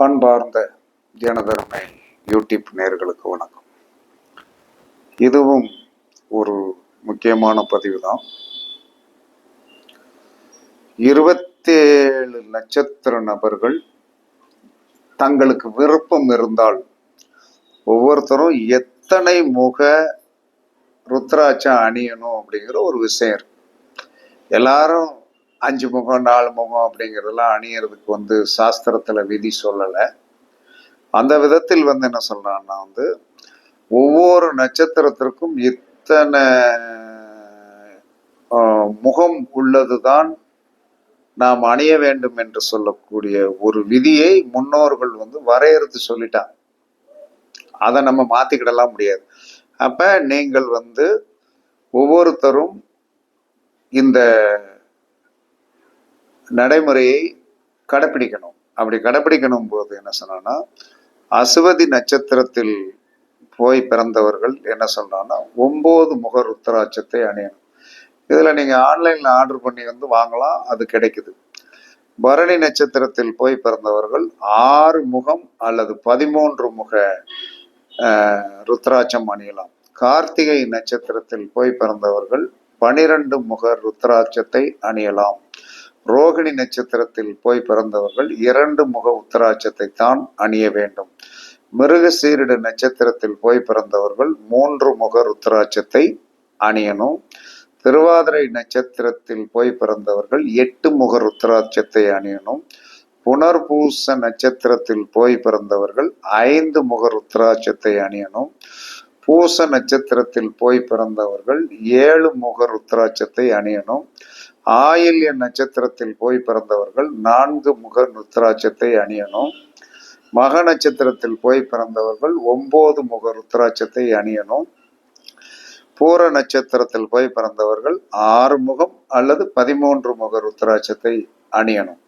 அன்பார்ந்த ஜனதர்மை யூடியூப் நேயர்களுக்கு வணக்கம். இதுவும் ஒரு முக்கியமான பதிவு தான். 27 நட்சத்திர நபர்கள் தங்களுக்கு விருப்பம் இருந்தால் ஒவ்வொருத்தரும் எத்தனை முக ருத்ராட்சம் அணியணும் அப்படிங்கிற ஒரு விஷயம் இருக்கு. எல்லாரும் 5 முகம் 4 முகம் அப்படிங்கிறதெல்லாம் அணியறதுக்கு சாஸ்திரத்துல விதி சொல்லலை. அந்த விதத்தில் என்ன சொல்றான்னா ஒவ்வொரு நட்சத்திரத்திற்கும் இத்தனை முகம் உள்ளதுதான் நாம் அணிய வேண்டும் என்று சொல்லக்கூடிய ஒரு விதியை முன்னோர்கள் வரையறுத்து சொல்லிட்டாங்க. அதை நம்ம மாத்திக்கிடலாம் முடியாது. அப்ப நீங்கள் ஒவ்வொருத்தரும் இந்த நடைமுறையை கடைப்பிடிக்கணும். அப்படி கடைப்பிடிக்கணும் போது என்ன சொன்னா, அசுவதி நட்சத்திரத்தில் போய் பிறந்தவர்கள் என்ன சொல்றாங்கன்னா 9 முக ருத்ராட்சத்தை அணியணும். இதுல நீங்க ஆன்லைன்ல ஆர்டர் பண்ணி வாங்கலாம், அது கிடைக்குது. பரணி நட்சத்திரத்தில் போய் பிறந்தவர்கள் 6 முகம் அல்லது 13 முக ருத்ராட்சம் அணியலாம். கார்த்திகை நட்சத்திரத்தில் போய் பிறந்தவர்கள் 12 முக ருத்ராட்சத்தை அணியலாம். ரோகிணி நட்சத்திரத்தில் போய் பிறந்தவர்கள் 2 முக உத்தராட்சத்தை தான் அணிய வேண்டும். மிருகசீரிட நட்சத்திரத்தில் போய் பிறந்தவர்கள் 3 முக ருத்ராட்சத்தை அணியணும். திருவாதிரை நட்சத்திரத்தில் போய் பிறந்தவர்கள் 8 முக ருத்ராட்சத்தை அணியணும். புனர்பூச நட்சத்திரத்தில் போய் பிறந்தவர்கள் 5 முக ருத்ராட்சத்தை அணியணும். பூச நட்சத்திரத்தில் போய் பிறந்தவர்கள் 7 முக ருத்ராட்சத்தை அணியணும். ஆயில்ய நட்சத்திரத்தில் போய் பிறந்தவர்கள் 4 முக ருத்ராட்சத்தை அணியணும். மக நட்சத்திரத்தில் போய் பிறந்தவர்கள் 9 முக ருத்ராட்சத்தை அணியணும். பூர நட்சத்திரத்தில் போய் பிறந்தவர்கள் 6 முகம் அல்லது 13 முக ருத்ராட்சத்தை அணியணும்.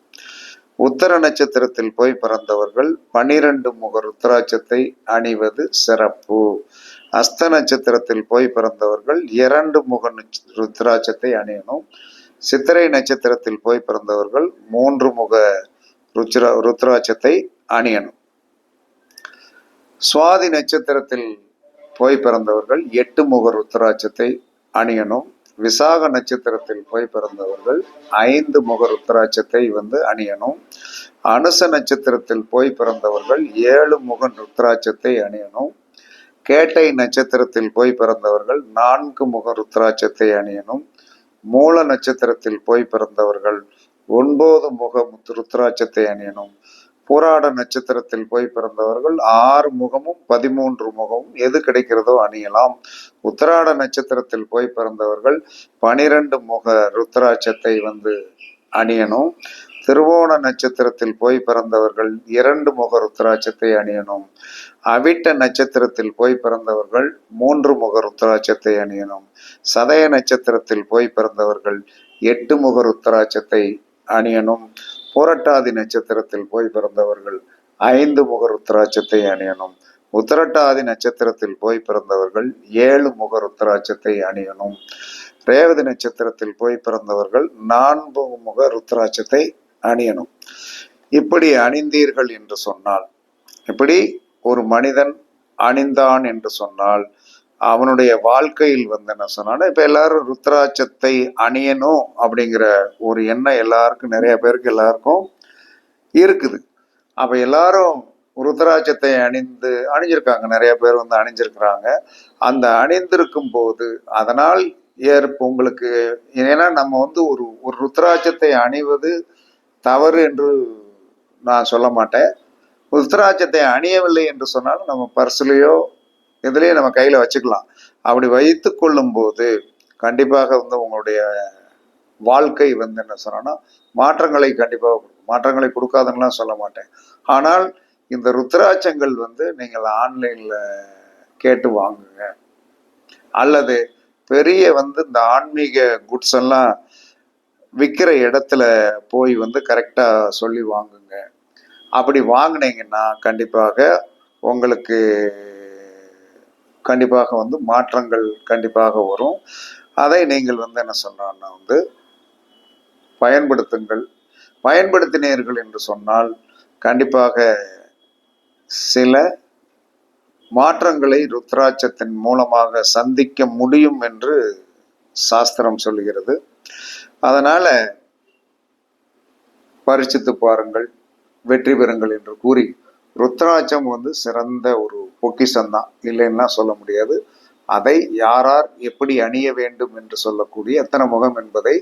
உத்தர நட்சத்திரத்தில் போய் பிறந்தவர்கள் 12 முக ருத்ராட்சத்தை அணிவது சிறப்பு. அஸ்த நட்சத்திரத்தில் போய் பிறந்தவர்கள் 2 முக ருத்ராட்சத்தை அணியணும். சித்திரை நட்சத்திரத்தில் போய் பிறந்தவர்கள் 3 முக ருத்ராட்சத்தை அணியணும். சுவாதி நட்சத்திரத்தில் போய் பிறந்தவர்கள் 8 முக ருத்ராட்சத்தை அணியணும். விசாக நட்சத்திரத்தில் போய் பிறந்தவர்கள் 5 முக ருத்ராட்சத்தை அணியணும். அனுச நட்சத்திரத்தில் போய் பிறந்தவர்கள் 7 முக ருத்ராட்சத்தை அணியணும். கேட்டை நட்சத்திரத்தில் போய் பிறந்தவர்கள் 4 முக ருத்ராட்சத்தை அணியணும். மூல நட்சத்திரத்தில் போய் பிறந்தவர்கள் 9 முக ருத்ராட்சத்தை அணியணும். பூராட நட்சத்திரத்தில் போய் பிறந்தவர்கள் 6 முகமும் 13 முகமும் எது கிடைக்கிறதோ அணியலாம். உத்திராட நட்சத்திரத்தில் போய் பிறந்தவர்கள் 12 முக ருத்ராட்சத்தை அணியணும். திருவோண நட்சத்திரத்தில் போய் பிறந்தவர்கள் 2 முக ருத்ராட்சத்தை அணியணும். அவிட்ட நட்சத்திரத்தில் போய் பிறந்தவர்கள் 3 முக ருத்ராட்சத்தை அணியணும். சதய நட்சத்திரத்தில் போய் பிறந்தவர்கள் 8 முக ருத்ராட்சத்தை அணியணும். புரட்டாதி நட்சத்திரத்தில் போய் பிறந்தவர்கள் 5 முக ருத்ராட்சத்தை அணியணும். உத்திரட்டாதி நட்சத்திரத்தில் போய் பிறந்தவர்கள் 7 முக ருத்ராட்சத்தை அணியணும். ரேவதி நட்சத்திரத்தில் போய் பிறந்தவர்கள் 4 முக ருத்ராட்சத்தை அணியணும். இப்படி அணிந்தீர்கள் என்று சொன்னால், இப்படி ஒரு மனிதன் அணிந்தான் என்று சொன்னால் அவனுடைய வாழ்க்கையில் என்ன சொன்னா, இப்ப எல்லாரும் ருத்ராட்சத்தை அணியணும் அப்படிங்கிற ஒரு எண்ணம் எல்லாருக்கும், நிறைய பேருக்கு எல்லாருக்கும் இருக்குது. அப்ப எல்லாரும் ருத்ராட்சத்தை அணிஞ்சிருக்காங்க. நிறைய பேர் அணிஞ்சிருக்கிறாங்க. அந்த அணிந்திருக்கும் போது அதனால் உங்களுக்கு, ஏன்னா நம்ம ஒரு ருத்ராட்சத்தை அணிவது தவறு என்று நான் சொல்ல மாட்டேன். ருத்ராட்சத்தை அணியவில்லை என்று சொன்னாலும் நம்ம பர்ஸ்லயோ இதுலயே நம்ம கையில வச்சுக்கலாம். அப்படி வைத்து கொள்ளும் போது கண்டிப்பாக உங்களுடைய வாழ்க்கை என்ன சொன்னா மாற்றங்களை கண்டிப்பாக மாற்றங்களை கொடுக்காதுன்னா சொல்ல மாட்டேன். ஆனால் இந்த ருத்ராட்சங்கள் நீங்கள் ஆன்லைன்ல கேட்டு வாங்குங்க, அல்லது பெரிய இந்த ஆன்மீக குட்ஸ் எல்லாம் விற்கிற இடத்துல போய் கரெக்டா சொல்லி வாங்குங்க. அப்படி வாங்கினீங்கன்னா கண்டிப்பாக உங்களுக்கு கண்டிப்பாக மாற்றங்கள் கண்டிப்பாக வரும். அதை நீங்கள் என்ன சொன்னா பயன்படுத்துங்கள். பயன்படுத்தினீர்கள் என்று சொன்னால் கண்டிப்பாக சில மாற்றங்களை ருத்ராட்சத்தின் மூலமாக சந்திக்க முடியும் என்று சாஸ்திரம் சொல்லுகிறது. அதனால பரிசித்து பாருங்கள், வெற்றி பெறுங்கள் என்று கூறி, ருத்ராட்சம் சிறந்த ஒரு பொக்கிஷம்தான், இல்லைன்னா சொல்ல முடியாது. அதை யாரார் எப்படி அணிய வேண்டும் என்று சொல்லக்கூடிய எத்தனை முகம் என்பதை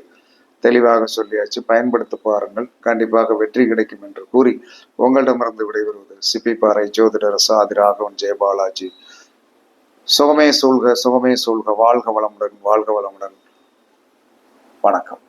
தெளிவாக சொல்லியாச்சு. பயன்படுத்தி பாருங்கள், கண்டிப்பாக வெற்றி கிடைக்கும் என்று கூறி உங்களிடமிருந்து விடைபெறுவது சிப்பிப்பாறை ஜோதிடர் சாதி ராகவன் ஜெயபாலாஜி. சுகமே சூழ்க, சுகமே சூழ்க. வாழ்க வளமுடன், வாழ்க வளமுடன். வணக்கம்.